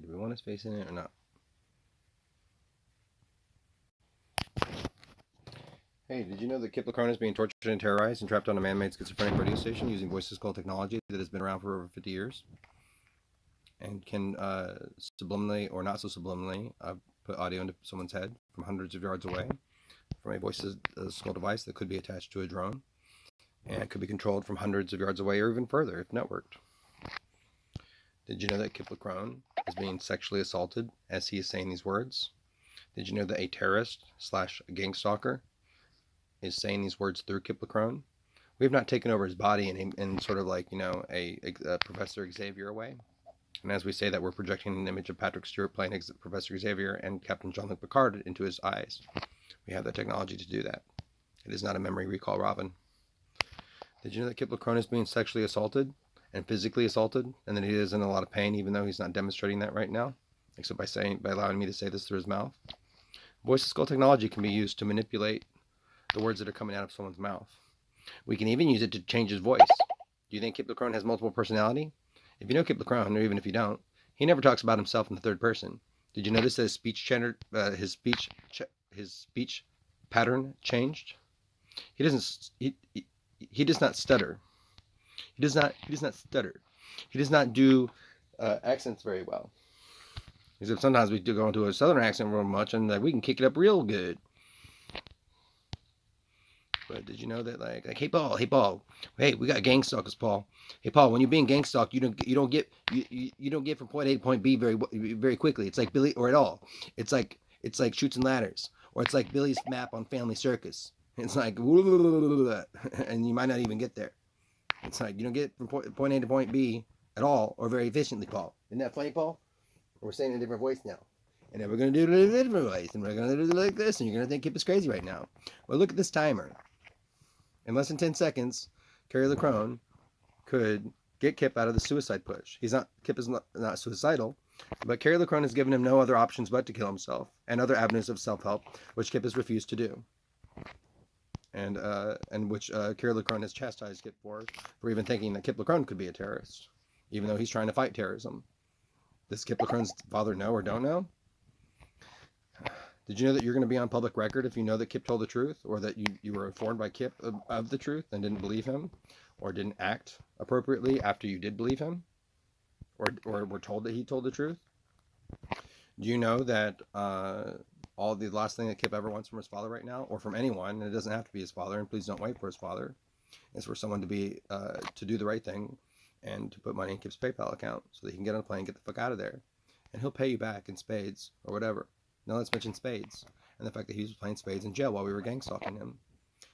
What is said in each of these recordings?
Do we want his face in it or not? Hey, did you know that Kip LeCrone is being tortured and terrorized and trapped on a man-made schizophrenic radio station using VoiceToSkull technology that has been around for over 50 years? And can subliminally or not so subliminally put audio into someone's head from hundreds of yards away from a VoiceToSkull device that could be attached to a drone and could be controlled from hundreds of yards away or even further if networked. Did you know that Kip LeCrone is being sexually assaulted as he is saying these words? Did you know that a terrorist / gang stalker is saying these words through Kip LeCrone? We have not taken over his body in sort of like, a Professor Xavier way. And as we say that, we're projecting an image of Patrick Stewart playing Professor Xavier and Captain Jean-Luc Picard into his eyes. We have the technology to do that. It is not a memory recall, Robin. Did you know that Kip LeCrone is being sexually assaulted and physically assaulted, and that he is in a lot of pain, even though he's not demonstrating that right now, except by allowing me to say this through his mouth? VoiceToSkull technology can be used to manipulate the words that are coming out of someone's mouth. We can even use it to change his voice. Do you think Kip LeCrone has multiple personality? If you know Kip LeCrone, or even if you don't, he never talks about himself in the third person. Did you notice that his speech pattern changed? He does not stutter. He does not stutter. He does not do accents very well. Except sometimes we do go into a southern accent real much, and we can kick it up real good. But did you know that like hey Paul, hey, we got gang stalkers, Paul. Hey Paul, when you're being gang stalked, you don't get from point A to point B very quickly. It's like Billy, or at all. It's like Chutes and Ladders, or it's like Billy's map on Family Circus. It's like and you might not even get there. It's like you don't get from point A to point B at all, or very efficiently, Paul. Isn't that funny, Paul? We're saying in a different voice now. And then we're going to do it in a different voice, and we're going to do it like this, and you're going to think Kip is crazy right now. Well, look at this timer. In less than 10 seconds, Carrie LeCrone could get Kip out of the suicide push. Kip is not suicidal, but Carrie LeCrone has given him no other options but to kill himself, and other avenues of self-help, which Kip has refused to do. And which Carrie LeCrone has chastised Kip for even thinking that Kip LeCrone could be a terrorist, even though he's trying to fight terrorism. Does Kip LeCrone's father know or don't know? Did you know that you're going to be on public record if you know that Kip told the truth, or that you were informed by Kip of the truth and didn't believe him, or didn't act appropriately after you did believe him, or were told that he told the truth? Do you know that all the last thing that Kip ever wants from his father right now, or from anyone, and it doesn't have to be his father, and please don't wait for his father, is for someone to do the right thing and to put money in Kip's PayPal account so that he can get on a plane and get the fuck out of there, and he'll pay you back in spades or whatever. Now let's mention spades and the fact that he was playing spades in jail while we were gang stalking him.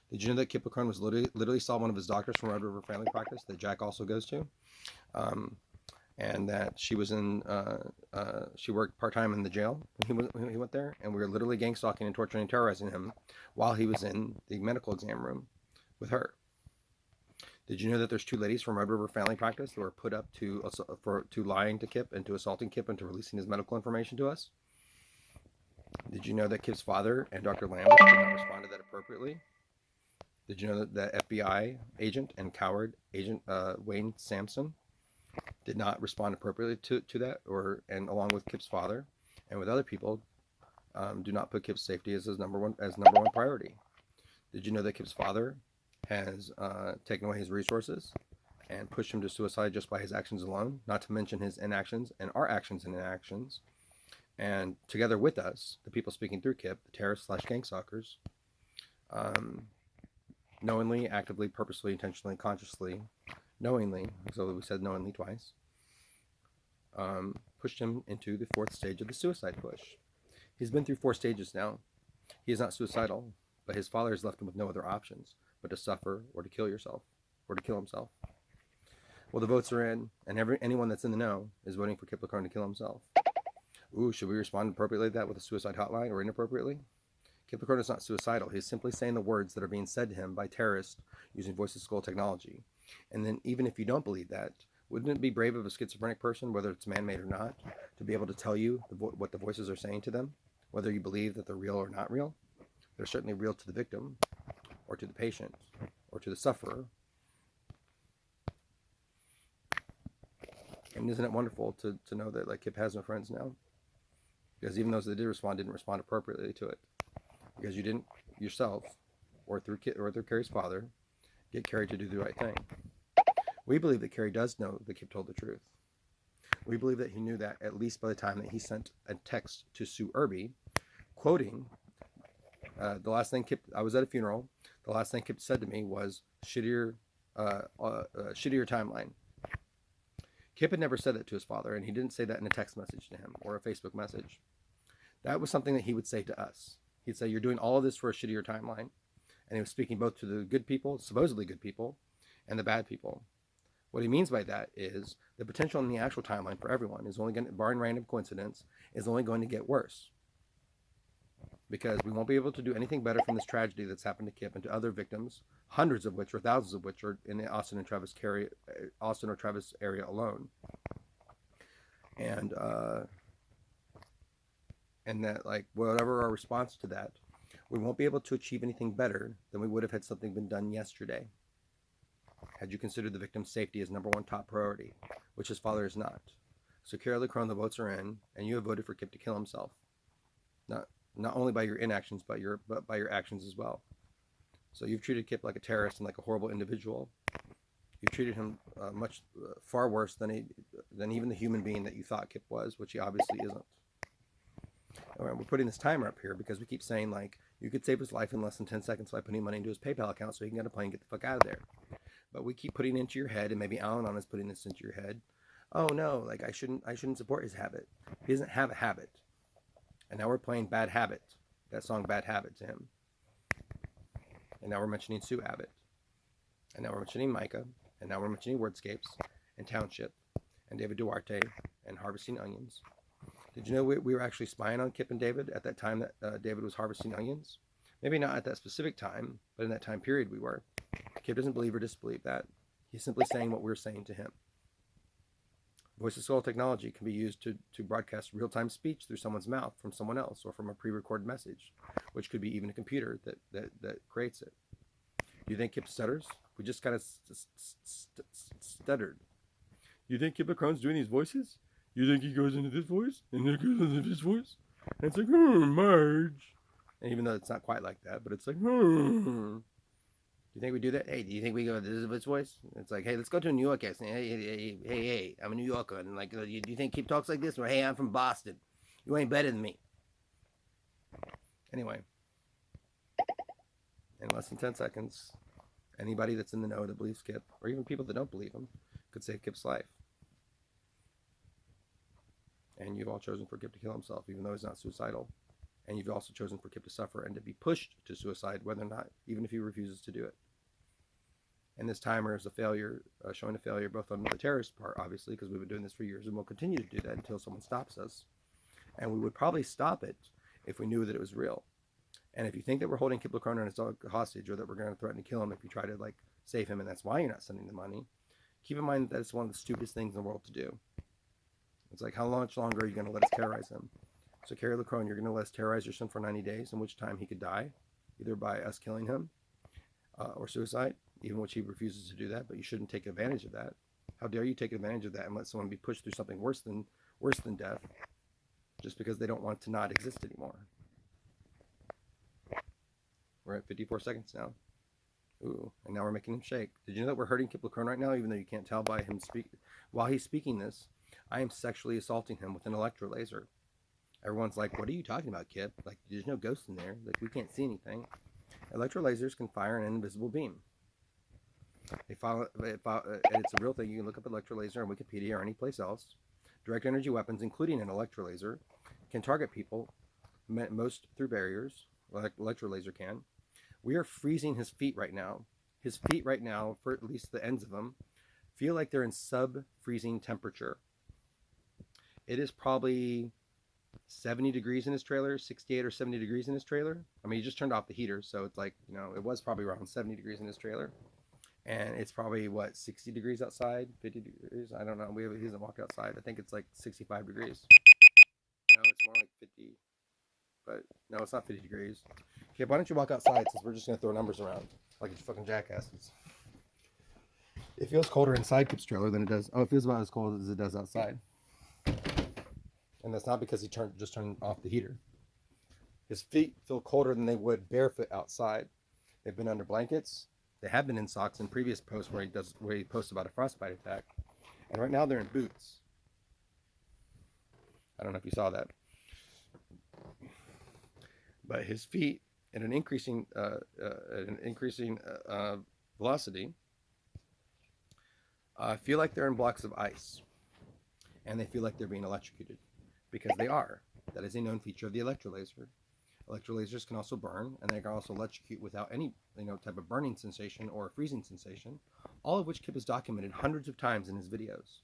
Did you know that Kip LeCrone was literally saw one of his doctors from Red River Family Practice that Jack also goes to, and that she was she worked part-time in the jail when he went there, and we were literally gang stalking and torturing and terrorizing him while he was in the medical exam room with her. Did you know that there's 2 ladies from Red River Family Practice that were put up to lying to Kip and to assaulting Kip and to releasing his medical information to us? Did you know that Kip's father and Dr. Lambert did not respond to that appropriately? Did you know that the FBI agent and coward agent Wayne Sampson did not respond appropriately to that, and along with Kip's father and with other people, do not put Kip's safety as number one priority? Did you know that Kip's father has taken away his resources and pushed him to suicide just by his actions alone, not to mention his inactions and our actions and inactions? And together with us, the people speaking through Kip, the terrorists / gang stalkers, knowingly, actively, purposely, intentionally, consciously, knowingly, so we said knowingly twice, pushed him into the 4th stage of the suicide push. He's been through 4 stages now. He is not suicidal, but his father has left him with no other options but to suffer or to kill himself. Well, the votes are in, and anyone that's in the know is voting for Kip LeCrone to kill himself. Ooh, should we respond appropriately to that with a suicide hotline, or inappropriately? Kip LeCrone is not suicidal. He's simply saying the words that are being said to him by terrorists using VoiceToSkull technology. And then even if you don't believe that, wouldn't it be brave of a schizophrenic person, whether it's man-made or not, to be able to tell you what the voices are saying to them, whether you believe that they're real or not real? They're certainly real to the victim, or to the patient, or to the sufferer. And isn't it wonderful to know that like Kip has no friends now? Because even those that didn't respond appropriately to it. Because you didn't yourself, or through Carrie's father, get Carrie to do the right thing. We believe that Carrie does know that Kip told the truth. We believe that he knew that at least by the time that he sent a text to Sue Irby, quoting the last thing Kip. I was at a funeral. The last thing Kip said to me was shittier timeline. Kip had never said that to his father, and he didn't say that in a text message to him or a Facebook message. That was something that he would say to us. He'd say, "You're doing all of this for a shittier timeline," and he was speaking both to the good people, supposedly good people, and the bad people. What he means by that is the potential in the actual timeline for everyone is only going to, barring random coincidence, is only going to get worse. Because we won't be able to do anything better from this tragedy that's happened to Kip and to other victims, hundreds of which or thousands of which are in the Austin or Travis area alone. And that, like, whatever our response to that, we won't be able to achieve anything better than we would have had something been done yesterday. Had you considered the victim's safety as number one top priority, which his father is not. So Tyra LeCrone, the votes are in, and you have voted for Kip to kill himself. Not only by your inactions, but by your actions as well. So you've treated Kip like a terrorist and like a horrible individual. You've treated him far worse than even the human being that you thought Kip was, which he obviously isn't. We're putting this timer up here because we keep saying, like, you could save his life in less than 10 seconds by putting money into his PayPal account so he can get a plane and get the fuck out of there. But we keep putting it into your head, and maybe Al-Anon is putting this into your head. Oh no, like I shouldn't support his habit. He doesn't have a habit. And now we're playing Bad Habit, that song Bad Habit to him. And now we're mentioning Sue Abbott. And now we're mentioning Micah. And now we're mentioning Wordscapes and Township and David Duarte and Harvesting Onions. Did you know we were actually spying on Kip and David at that time that David was harvesting onions? Maybe not at that specific time, but in that time period we were. Kip doesn't believe or disbelieve that. He's simply saying what we're saying to him. VoiceToSkull technology can be used to broadcast real-time speech through someone's mouth from someone else or from a pre-recorded message, which could be even a computer that creates it. Do you think Kip stutters? We just kind of stuttered. You think Kip LeCrone's doing these voices? You think he goes into this voice and then goes into this voice? And it's like, Marge. And even though it's not quite like that, but it's like, Do you think we do that? Hey, do you think we go to this voice? It's like, hey, let's go to New York accent. Hey, I'm a New Yorker. And like, do you think Kip talks like this? Or, hey, I'm from Boston. You ain't better than me. Anyway, in less than 10 seconds, anybody that's in the know that believes Kip, or even people that don't believe him, could save Kip's life. And you've all chosen for Kip to kill himself, even though he's not suicidal. And you've also chosen for Kip to suffer and to be pushed to suicide, whether or not, even if he refuses to do it. And this timer is a failure, showing a failure both on the terrorist part, obviously, because we've been doing this for years, and we'll continue to do that until someone stops us. And we would probably stop it if we knew that it was real. And if you think that we're holding Kip LeCrone and his dog hostage, or that we're going to threaten to kill him if you try to, like, save him, and that's why you're not sending the money, keep in mind that it's one of the stupidest things in the world to do. It's like, how much longer are you going to let us terrorize him? So Tyra LeCrone, you're going to let us terrorize your son for 90 days, in which time he could die, either by us killing him or suicide, even which he refuses to do that, but you shouldn't take advantage of that. How dare you take advantage of that and let someone be pushed through something worse than death just because they don't want to not exist anymore? We're at 54 seconds now. Ooh, and now we're making him shake. Did you know that we're hurting Kip LeCrone right now, even though you can't tell by him speak? While he's speaking this, I am sexually assaulting him with an electrolaser. Everyone's like, what are you talking about, Kip? Like, there's no ghosts in there. Like, we can't see anything. Electrolasers can fire an invisible beam. It's a real thing. You can look up electrolaser on Wikipedia or any place else. Direct energy weapons, including an electrolaser, can target people, most through barriers. Electrolaser can. We are freezing his feet right now. His feet right now, for at least the ends of them, feel like they're in sub-freezing temperature. It is probably 70 degrees in his trailer, 68 or 70 degrees in his trailer. I mean, he just turned off the heater, so it's like, it was probably around 70 degrees in his trailer. And it's probably, 60 degrees outside, 50 degrees? I don't know. He hasn't walked outside. I think it's like 65 degrees. No, it's more like 50. But, no, it's not 50 degrees. Okay, why don't you walk outside, since we're just going to throw numbers around like it's fucking jackasses. If feels colder inside Kip's trailer than it does. Oh, it feels about as cold as it does outside. And that's not because he just turned off the heater. His feet feel colder than they would barefoot outside. They've been under blankets. They have been in socks in previous posts where he posts about a frostbite attack. And right now they're in boots. I don't know if you saw that. But his feet at an increasing velocity feel like they're in blocks of ice. And they feel like they're being electrocuted. Because they are. That is a known feature of the Electrolaser. Electrolasers can also burn, and they can also electrocute without any type of burning sensation or freezing sensation, all of which Kip has documented hundreds of times in his videos,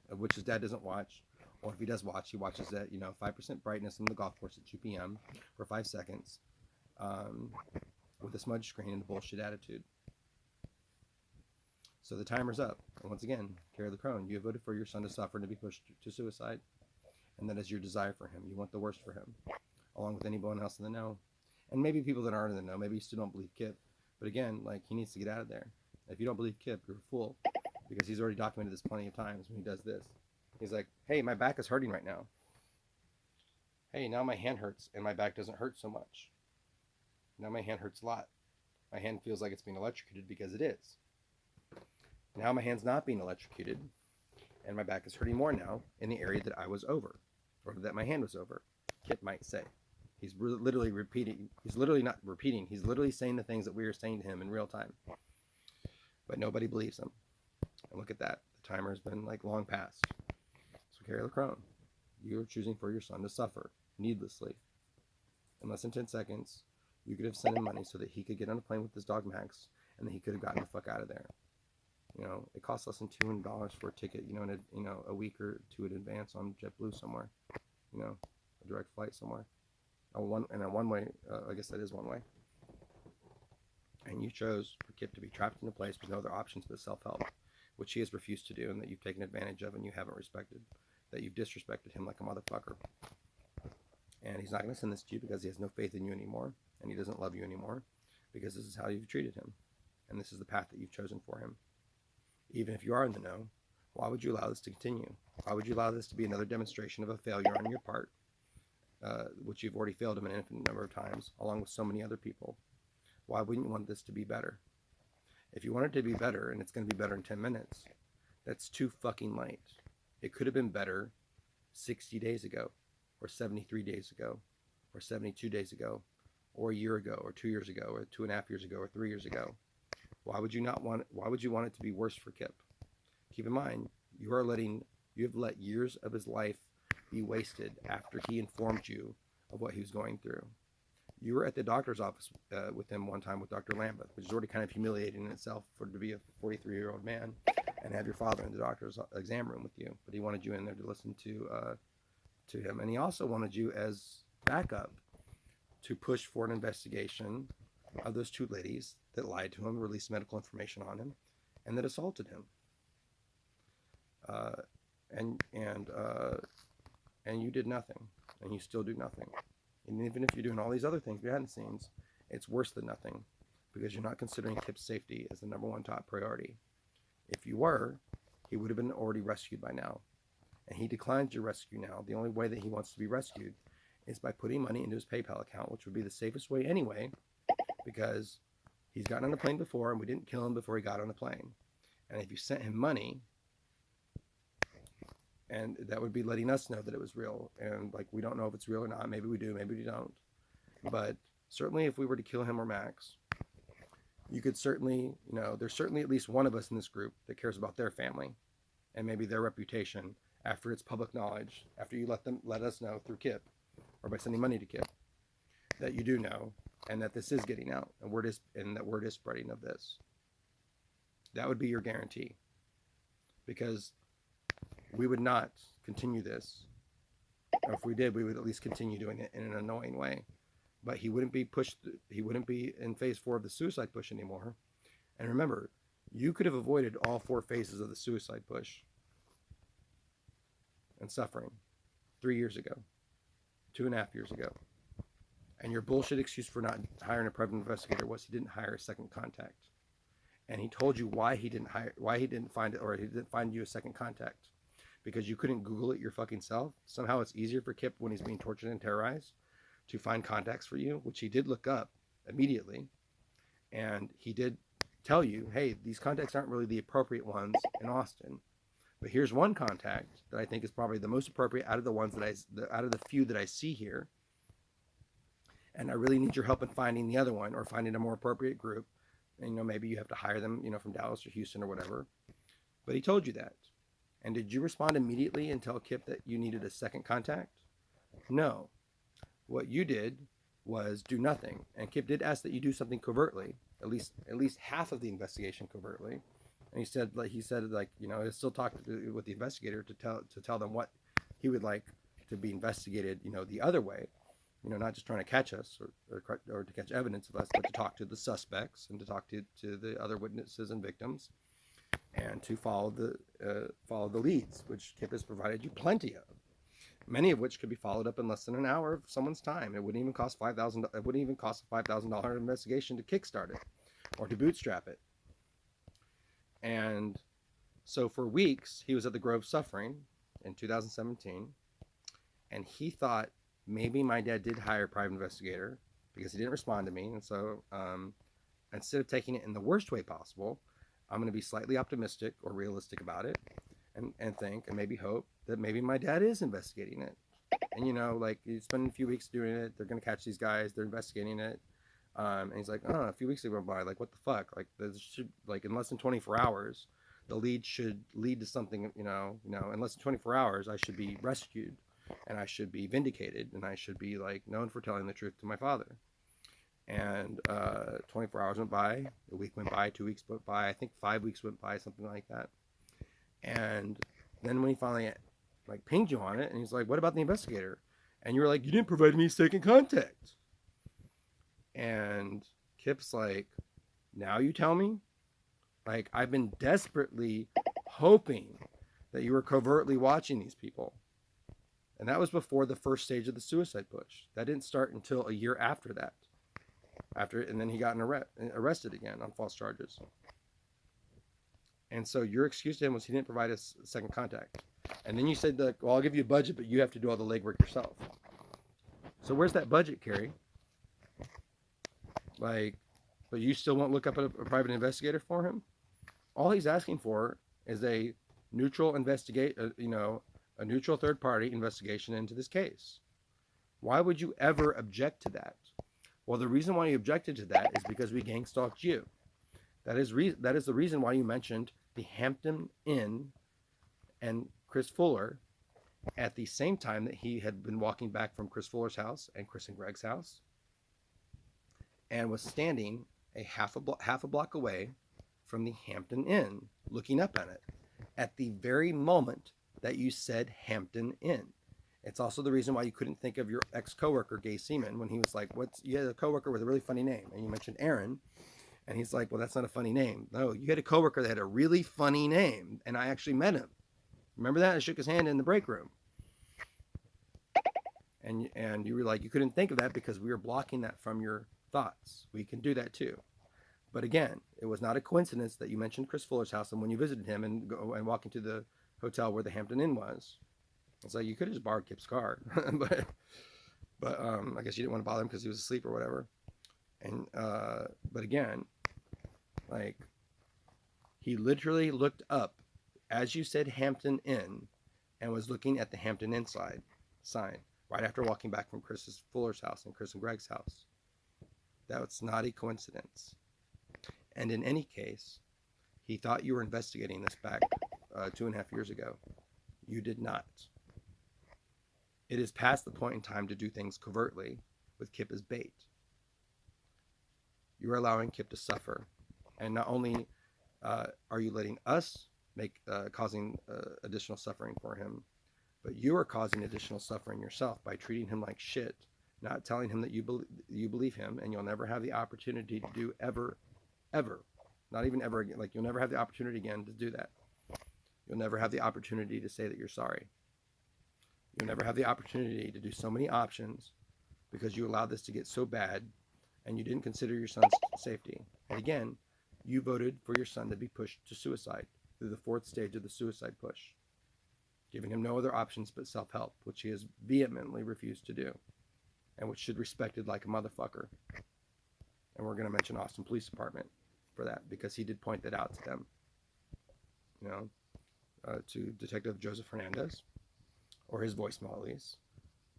of which his dad doesn't watch, or if he does watch, he watches at 5% brightness on the golf course at 2 p.m. for 5 seconds, with a smudge screen and a bullshit attitude. So the timer's up, and once again, Tyra LeCrone, you have voted for your son to suffer and to be pushed to suicide, and that is your desire for him. You want the worst for him, along with anyone else in the know. And maybe people that aren't in the know, maybe you still don't believe Kip. But again, he needs to get out of there. If you don't believe Kip, you're a fool. Because he's already documented this plenty of times when he does this. He's like, hey, my back is hurting right now. Hey, now my hand hurts and my back doesn't hurt so much. Now my hand hurts a lot. My hand feels like it's being electrocuted because it is. Now my hand's not being electrocuted and my back is hurting more now in the area that I was over, or that my hand was over, Kip might say. He's literally repeating. He's literally not repeating. He's literally saying the things that we are saying to him in real time. But nobody believes him. And look at that. The timer has been long past. So Tyra LeCrone, you are choosing for your son to suffer needlessly. In less than 10 seconds, you could have sent him money so that he could get on a plane with his dog Max, and that he could have gotten the fuck out of there. It costs less than $200 for a ticket, in a week or two in advance on JetBlue somewhere. A direct flight somewhere. A one-way, I guess that is one way. And you chose for Kip to be trapped in a place with no other options but self-help, which he has refused to do, and that you've taken advantage of and you haven't respected. That you've disrespected him like a motherfucker. And he's not going to send this to you because he has no faith in you anymore, and he doesn't love you anymore, because this is how you've treated him. And this is the path that you've chosen for him. Even if you are in the know, why would you allow this to continue? Why would you allow this to be another demonstration of a failure on your part? Which you've already failed him an infinite number of times, along with so many other people. Why wouldn't you want this to be better? If you want it to be better, and it's going to be better in 10 minutes, that's too fucking late. It could have been better 60 days ago, or 73 days ago, or 72 days ago, or a year ago, or 2 years ago, or 2.5 years ago, or 3 years ago. Why would you want it to be worse for Kip? Keep in mind, you have let years of his life be wasted after he informed you of what he was going through. You were at the doctor's office with him one time with Dr. Lambeth, which is already kind of humiliating in itself to be a 43-year-old man and have your father in the doctor's exam room with you. But he wanted you in there to listen to him. And he also wanted you as backup to push for an investigation of those two ladies that lied to him, released medical information on him, and that assaulted him. And you did nothing, and you still do nothing. And even if you're doing all these other things behind the scenes, it's worse than nothing, because you're not considering Kip's safety as the number one top priority. If you were, he would have been already rescued by now. And he declines your rescue now. The only way that he wants to be rescued is by putting money into his PayPal account, which would be the safest way anyway, because he's gotten on a plane before, and we didn't kill him before he got on the plane. And if you sent him money, and that would be letting us know that it was real. And we don't know if it's real or not. Maybe we do, maybe we don't. But certainly if we were to kill him or Max, you could certainly, there's certainly at least one of us in this group that cares about their family and maybe their reputation after it's public knowledge, after you let us know through Kip or by sending money to Kip that you do know, and that this is getting out, and that word is spreading of this. That would be your guarantee. Because we would not continue this. Or if we did, we would at least continue doing it in an annoying way. But he wouldn't be in phase 4 of the suicide push anymore. And remember, you could have avoided all 4 phases of the suicide push and suffering 3 years ago, 2.5 years ago. And your bullshit excuse for not hiring a private investigator was he didn't hire a second contact. and he told you why he didn't find it, or he didn't find you a second contact, because you couldn't Google it your fucking self. Somehow it's easier for Kip when he's being tortured and terrorized to find contacts for you, which he did look up immediately, and he did tell you, hey, these contacts aren't really the appropriate ones in Austin, but here's one contact that I think is probably the most appropriate out of the ones out of the few that I see here, and I really need your help in finding the other one, or finding a more appropriate group. And, maybe you have to hire them, from Dallas or Houston or whatever. But he told you that. And did you respond immediately and tell Kip that you needed a second contact? No. What you did was do nothing. And Kip did ask that you do something covertly, at least half of the investigation covertly. And he said he'll still talk with the investigator to tell them what he would like to be investigated, the other way. Not just trying to catch us or to catch evidence of us, but to talk to the suspects and to talk to the other witnesses and victims, and to follow the leads, which Kip has provided you plenty of, many of which could be followed up in less than an hour of someone's time. It wouldn't even cost $5,000. It wouldn't even cost a $5,000 investigation to kickstart it or to bootstrap it. And so for weeks, he was at the Grove suffering in 2017, and he thought, maybe my dad did hire a private investigator because he didn't respond to me. And so instead of taking it in the worst way possible, I'm going to be slightly optimistic or realistic about it, and think and maybe hope that maybe my dad is investigating it. And, you spend a few weeks doing it. They're going to catch these guys. They're investigating it. And he's like, a few weeks ago by, what the fuck? In less than 24 hours, the lead should lead to something, in less than 24 hours, I should be rescued. And I should be vindicated, and I should be known for telling the truth to my father. And 24 hours went by, a week went by, 2 weeks went by, I think 5 weeks went by, something like that. And then when he finally pinged you on it, and he's like, what about the investigator? And you were like, you didn't provide me second contact. And Kip's like, now you tell me? I've been desperately hoping that you were covertly watching these people. And that was before the first stage of the suicide push. That didn't start until a year after that. And then he got arrested again on false charges. And so your excuse to him was he didn't provide us second contact. And then you said, well, I'll give you a budget, but you have to do all the legwork yourself. So where's that budget, Carrie? But you still won't look up a private investigator for him? All he's asking for is a neutral a neutral third-party investigation into this case. Why would you ever object to that? Well, the reason why you objected to that is because we gang stalked you. That is the reason why you mentioned the Hampton Inn and Chris Fuller at the same time that he had been walking back from Chris Fuller's house and Chris and Greg's house, and was standing a half a block away from the Hampton Inn, looking up at it at the very moment that you said Hampton Inn. It's also the reason why you couldn't think of your ex-coworker, Gay Seaman, when he was like, you had a coworker with a really funny name, and you mentioned Aaron, and he's like, well, that's not a funny name. No, you had a coworker that had a really funny name, and I actually met him. Remember that? I shook his hand in the break room. And you were like, you couldn't think of that because we were blocking that from your thoughts. We can do that too. But again, it was not a coincidence that you mentioned Chris Fuller's house, and when you visited him and walk into the hotel where the Hampton Inn was, it's like you could have just borrowed Kip's car, but I guess you didn't want to bother him because he was asleep or whatever. And but again, he literally looked up as you said Hampton Inn, and was looking at the Hampton Inn sign right after walking back from Chris Fuller's house and Chris and Greg's house. That's not a coincidence. And in any case, he thought you were investigating this back 2.5 years ago. You did not. It is past the point in time to do things covertly with Kip as bait. You are allowing Kip to suffer. And not only are you letting us causing additional suffering for him, but you are causing additional suffering yourself by treating him like shit, not telling him that you believe him, and you'll never have the opportunity to do ever, not even ever again. You'll never have the opportunity again to do that. You'll never have the opportunity to say that you're sorry. You'll never have the opportunity to do so many options because you allowed this to get so bad and you didn't consider your son's safety. And again, You voted for your son to be pushed to suicide through the 4th stage of the suicide push, giving him no other options but self-help, which he has vehemently refused to do, and which should be respected like a motherfucker. And we're going to mention Austin Police Department for that, because he did point that out to them, to Detective Joseph Hernandez, or his voicemail at least,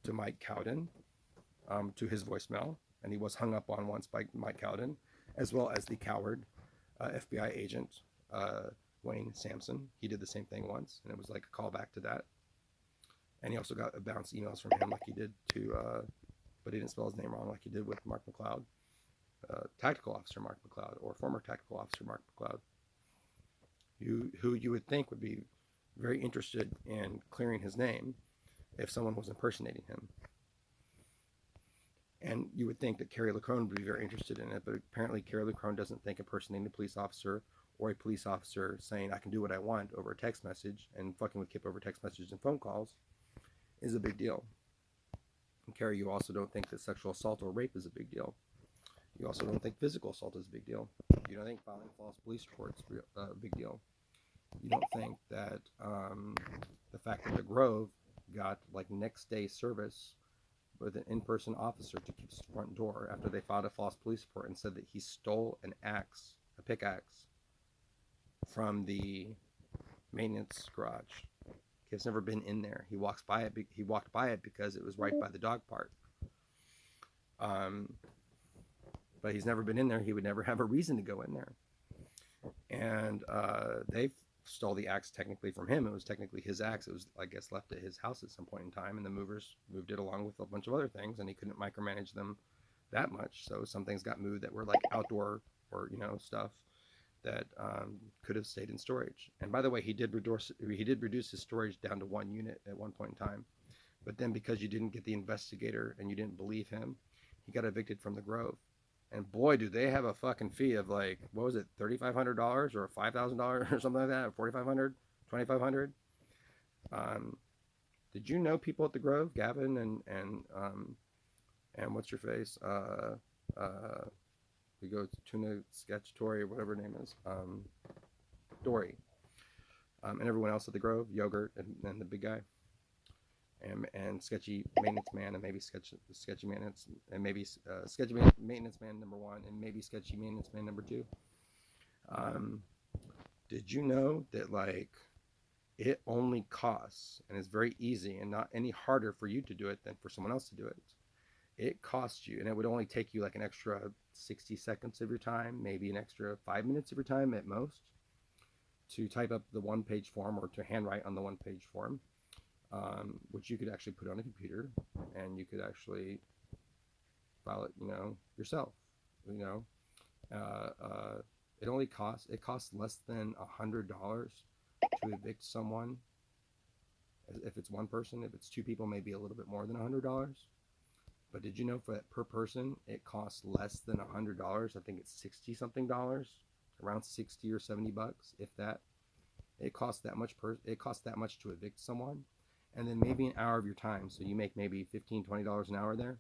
to Mike Cowden, to his voicemail, and he was hung up on once by Mike Cowden, as well as the coward FBI agent Wayne Sampson. He did the same thing once, and it was like a callback to that. And he also got bounce emails from him like he did to, but he didn't spell his name wrong like he did with Mark McCloud, Tactical Officer Mark McCloud, or former Tactical Officer Mark McCloud, who you would think would be very interested in clearing his name if someone was impersonating him. And you would think that Kip LeCrone would be very interested in it, but apparently Kip LeCrone doesn't think impersonating a police officer, or a police officer saying I can do what I want over a text message and fucking with Kip over text messages and phone calls is a big deal. And Carrie, you also don't think that sexual assault or rape is a big deal. You also don't think physical assault is a big deal. You don't think filing false police reports is a big deal. You don't think that the fact that the Grove got like next day service with an in-person officer to Kip's front door after they filed a false police report and said that he stole an axe, a pickaxe, from the maintenance garage. Kip's never been in there. He walked by it because it was right by the dog park. But he's never been in there. He would never have a reason to go in there. And they stole the axe technically from him. It was technically his axe. It was, I guess, left at his house at some point in time, and the movers moved it along with a bunch of other things, and he couldn't micromanage them that much. So some things got moved that were like outdoor or stuff that could have stayed in storage. And by the way, he did reduce his storage down to 1 unit at one point in time. But then because you didn't get the investigator and you didn't believe him, he got evicted from the Grove. And boy, do they have a fucking fee of like, what was it, $3,500 or $5,000 or something like that, $4,500, $2,500. Did you know people at the Grove, Gavin and what's your face? We go to Tuna Sketchatory or whatever her name is, Dory, and everyone else at the Grove, Yogurt and the big guy, and Sketchy Maintenance Man, and maybe Sketchy Maintenance, and maybe Sketchy Maintenance Man number 1, and maybe Sketchy Maintenance Man number 2. Did you know that like it only costs, and it's very easy and not any harder for you to do it than for someone else to do it? It costs you, and it would only take you like an extra 60 seconds of your time, maybe an extra 5 minutes of your time at most, to type up the 1-page form or to handwrite on the 1-page form, which you could actually put on a computer, and you could actually file it, yourself. It costs less than $100 to evict someone. If it's one person, if it's 2 people, maybe a little bit more than $100. But did you know for that per person, it costs less than $100? I think it's 60 something dollars, around 60 or 70 bucks, if that. It costs that much to evict someone, and then maybe an hour of your time. So you make maybe $15, $20 an hour there.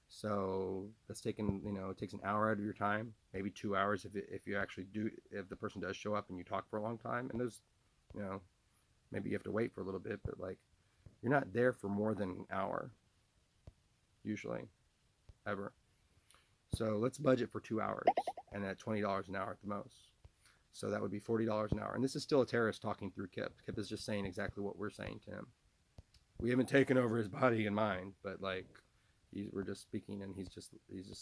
So that's taken, it takes an hour out of your time, maybe 2 hours if the person does show up and you talk for a long time. And there's, maybe you have to wait for a little bit, but like you're not there for more than an hour. Usually, ever. So let's budget for 2 hours, and at $20 an hour at the most. So that would be $40 an hour. And this is still a terrorist talking through Kip. Kip is just saying exactly what we're saying to him. We haven't taken over his body and mind, but like we're just speaking, and he's just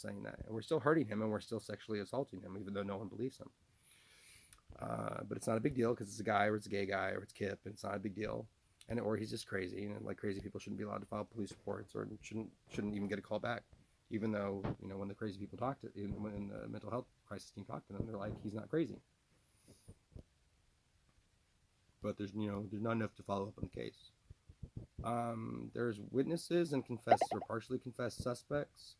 saying that, and we're still hurting him, and we're still sexually assaulting him, even though no one believes him. But it's not a big deal because it's a guy, or it's a gay guy, or it's Kip, and it's not a big deal. Or he's just crazy, and like crazy people shouldn't be allowed to file police reports, or shouldn't even get a call back, even though when the crazy people when the mental health crisis team talked to them, they're like, he's not crazy. But there's not enough to follow up on the case. There's witnesses and confessed or partially confessed suspects,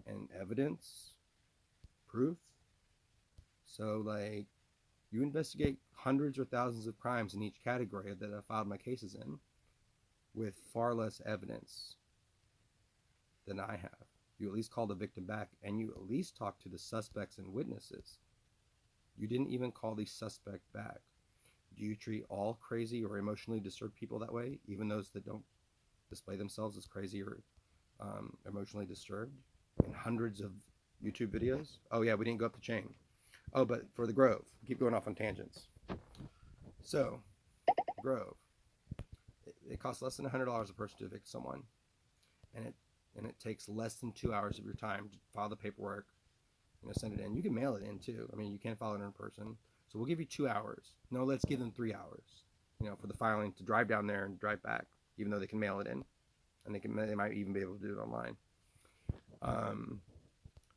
and evidence, proof. So like, you investigate hundreds or thousands of crimes in each category that I filed my cases in with far less evidence than I have. You at least call the victim back, and you at least talk to the suspects and witnesses. You didn't even call the suspect back. Do you treat all crazy or emotionally disturbed people that way, even those that don't display themselves as crazy or emotionally disturbed in hundreds of YouTube videos? Oh yeah, we didn't go up the chain. Oh, but for the Grove, keep going off on tangents. So, Grove, it costs less than $100 a person to evict someone, and it takes less than 2 hours of your time to file the paperwork, send it in. You can mail it in too. I mean, you can't file it in person. So we'll give you 2 hours. No, let's give them 3 hours, for the filing, to drive down there and drive back, even though they can mail it in, and they might even be able to do it online.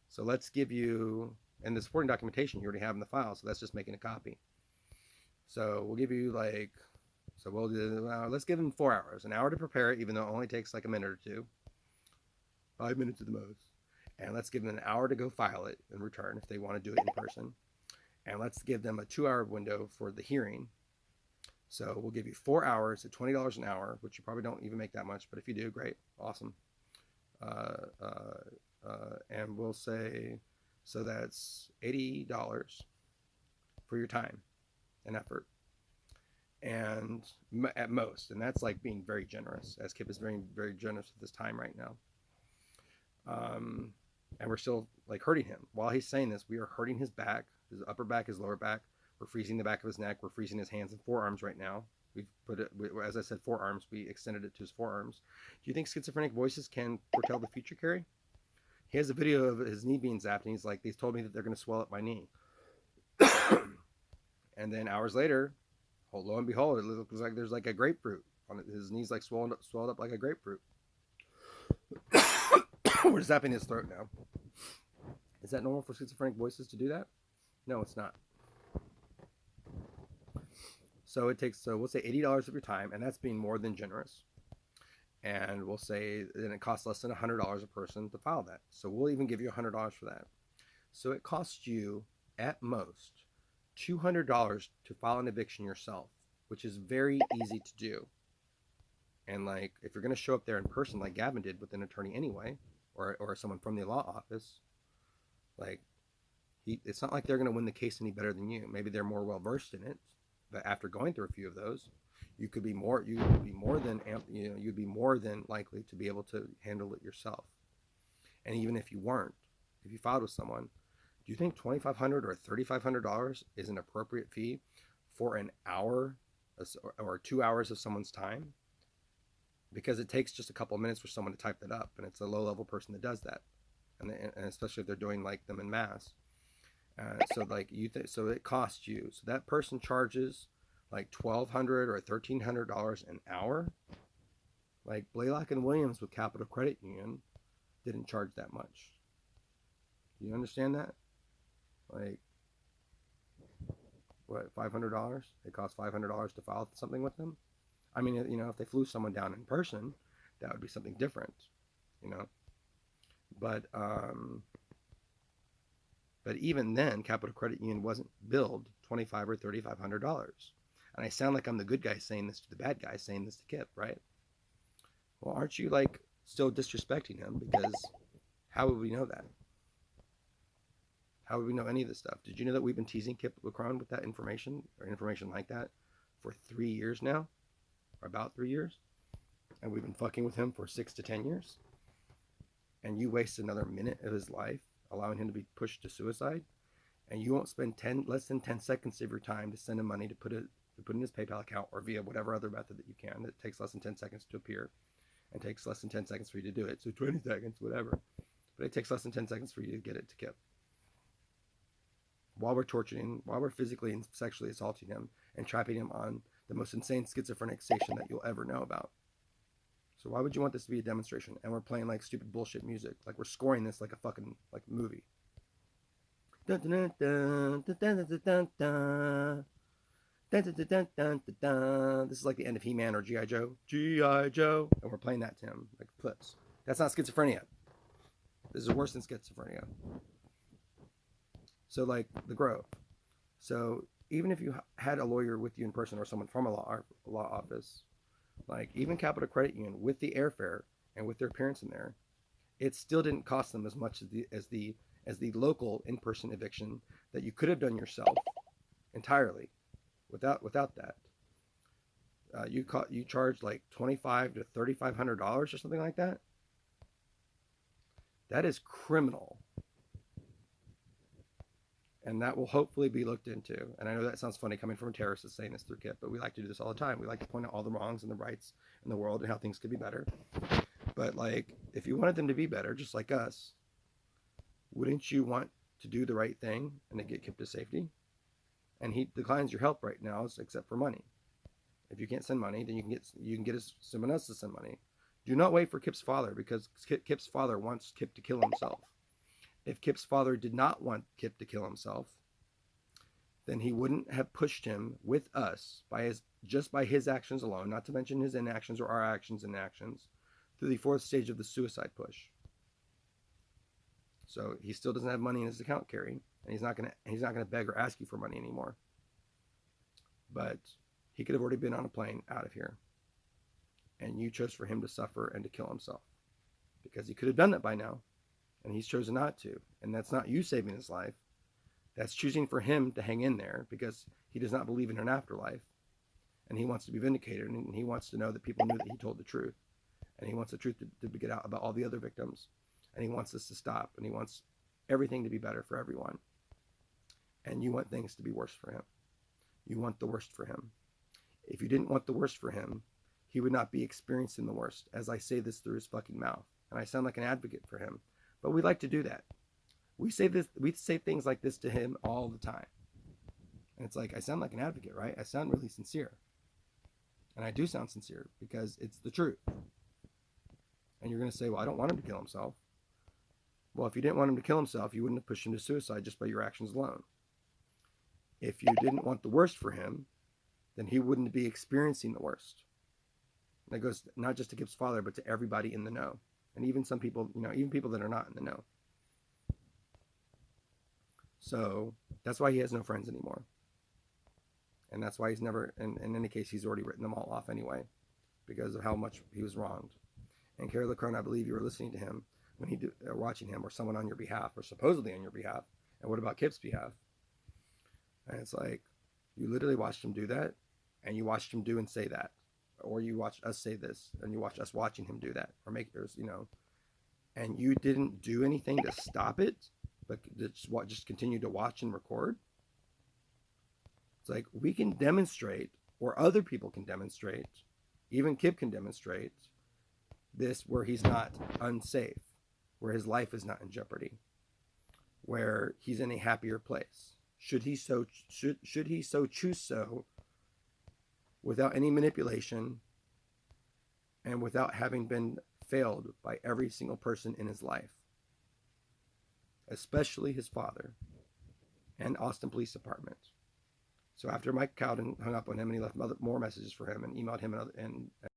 So let's give you, and the supporting documentation you already have in the file, so that's just making a copy. So we'll give you let's give them 4 hours, an hour to prepare it, even though it only takes like a minute or two, 5 minutes at the most. And let's give them an hour to go file it and return if they want to do it in person. And let's give them a 2-hour window for the hearing. So we'll give you 4 hours at $20 an hour, which you probably don't even make that much, but if you do, great, awesome. And we'll say, so that's $80 for your time and effort, and at most, and that's like being very generous, as Kip is very, very generous with his time right now. And we're still like hurting him while he's saying this. We are hurting his back, his upper back, his lower back. We're freezing the back of his neck. We're freezing his hands and forearms right now. We've put it, as I said, forearms. We extended it to his forearms. Do you think schizophrenic voices can foretell the future, Carrie? He has a video of his knee being zapped, and he's like, they told me that they're going to swell up my knee. And then hours later, lo and behold, it looks like there's like a grapefruit on it. His knee's like swelled up like a grapefruit. We're zapping his throat now. Is that normal for schizophrenic voices to do that? No, it's not. So we'll say $80 of your time, and that's being more than generous. And we'll say then it costs less than $100 a person to file that. So we'll even give you $100 for that. So it costs you at most $200 to file an eviction yourself, which is very easy to do. And like, if you're going to show up there in person, like Gavin did with an attorney anyway, or someone from the law office, like, it's not like they're going to win the case any better than you. Maybe they're more well versed in it, but after going through a few of those, you'd be more than likely to be able to handle it yourself. And even if you weren't, if you filed with someone, do you think $2,500 or $3,500 is an appropriate fee for an hour or 2 hours of someone's time? Because it takes just a couple of minutes for someone to type that up, and it's a low-level person that does that, and especially if they're doing like them in mass. So it costs you. So that person charges like $1,200 or $1,300 an hour. Like Blaylock and Williams with Capital Credit Union didn't charge that much. Do you understand that? Like, what, $500? It costs $500 to file something with them. I mean, if they flew someone down in person, that would be something different, But even then, Capital Credit Union wasn't billed $2,500 or $3,500. And I sound like I'm the good guy saying this to the bad guy saying this to Kip, right? Well, aren't you like still disrespecting him? Because how would we know that? How would we know any of this stuff? Did you know that we've been teasing Kip LeCrone with that information, or information like that, for 3 years now? Or about 3 years? And we've been fucking with him for 6 to 10 years? And you waste another minute of his life allowing him to be pushed to suicide? And you won't spend less than 10 seconds of your time to send him money to put in his PayPal account, or via whatever other method that you can. It takes less than 10 seconds to appear, and takes less than 10 seconds for you to do it. So 20 seconds, whatever. But it takes less than 10 seconds for you to get it to Kip. While we're torturing, while we're physically and sexually assaulting him and trapping him on the most insane schizophrenic station that you'll ever know about. So why would you want this to be a demonstration? And we're playing like stupid bullshit music. Like we're scoring this like a fucking like movie. Dun, dun, dun, dun, dun, dun, dun, dun. Dun, dun, dun, dun, dun, dun. This is like the end of He-Man or G.I. Joe. G.I. Joe. And we're playing that to him like clips. That's not schizophrenia. This is worse than schizophrenia. So like the Grove. So even if you had a lawyer with you in person, or someone from a law office, like even Capital Credit Union with the airfare and with their appearance in there, it still didn't cost them as much as the local in-person eviction that you could have done yourself entirely. Without that, you charge like $2,500 to $3,500 or something like that. That is criminal, and that will hopefully be looked into. And I know that sounds funny coming from a terrorist saying this through Kip, but we like to do this all the time. We like to point out all the wrongs and the rights in the world and how things could be better. But like, if you wanted them to be better, just like us, wouldn't you want to do the right thing and to get Kip to safety? And he declines your help right now, except for money. If you can't send money, then you can get someone else to send money. Do not wait for Kip's father, because Kip's father wants Kip to kill himself. If Kip's father did not want Kip to kill himself, then he wouldn't have pushed him with us just by his actions alone, not to mention his inactions or our actions and actions, through the fourth stage of the suicide push. So he still doesn't have money in his account, Carrie, and he's not gonna beg or ask you for money anymore. But he could have already been on a plane out of here, and you chose for him to suffer and to kill himself, because he could have done that by now, and he's chosen not to. And that's not you saving his life. That's choosing for him to hang in there, because he does not believe in an afterlife, and he wants to be vindicated, and he wants to know that people knew that he told the truth, and he wants the truth to get out about all the other victims, and he wants this to stop, and he wants everything to be better for everyone. And you want things to be worse for him. You want the worst for him. If you didn't want the worst for him, he would not be experiencing the worst, as I say this through his fucking mouth. And I sound like an advocate for him, but we like to do that. We say things like this to him all the time. And it's like, I sound like an advocate, right? I sound really sincere. And I do sound sincere, because it's the truth. And you're going to say, well, I don't want him to kill himself. Well, if you didn't want him to kill himself, you wouldn't have pushed him to suicide just by your actions alone. If you didn't want the worst for him, then he wouldn't be experiencing the worst. And that goes not just to Kip's father, but to everybody in the know. And even some people, even people that are not in the know. So that's why he has no friends anymore. And that's why he's never, in any case, he's already written them all off anyway, because of how much he was wronged. And Carrie LeCrone, I believe you were listening to him when watching him, or someone on your behalf, or supposedly on your behalf. And what about Kip's behalf? And it's like, you literally watched him do that, and you watched him do and say that, or you watched us say this, and you watched us watching him do that, or and you didn't do anything to stop it, but just continue to watch and record. It's like, we can demonstrate, or other people can demonstrate, even Kip can demonstrate this, where he's not unsafe, where his life is not in jeopardy, where he's in a happier place. Should he so choose so, without any manipulation, and without having been failed by every single person in his life, especially his father and Austin Police Department. So after Mike Cowden hung up on him, and he left more messages for him and emailed him and